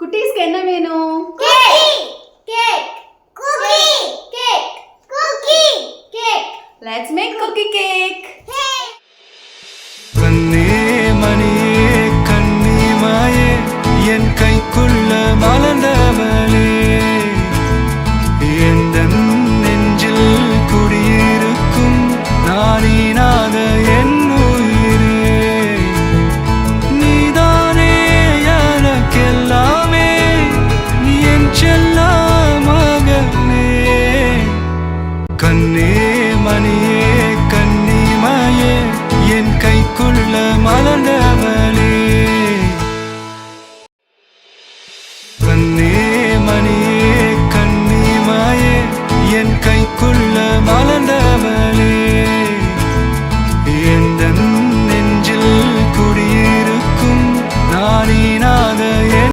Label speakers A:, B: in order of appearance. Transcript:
A: குட்டீஸ்க்கு என்ன வேணும்? Let's make cookie cake.
B: கண்ணே மணியே கண்ணிமாயே என் கைக்குள்ள மலர்ந்தவளே எந்த நெஞ்சில் குடியிருக்கும் நானீனாத என் உயிரே நீதானே எனக்கெல்லாமே நீ என் செல்ல மகளே கண்ணே மணியே கண்ணிமாயே என் கைக்குள்ள மலர்ந்தவளே கண்ணே மணியே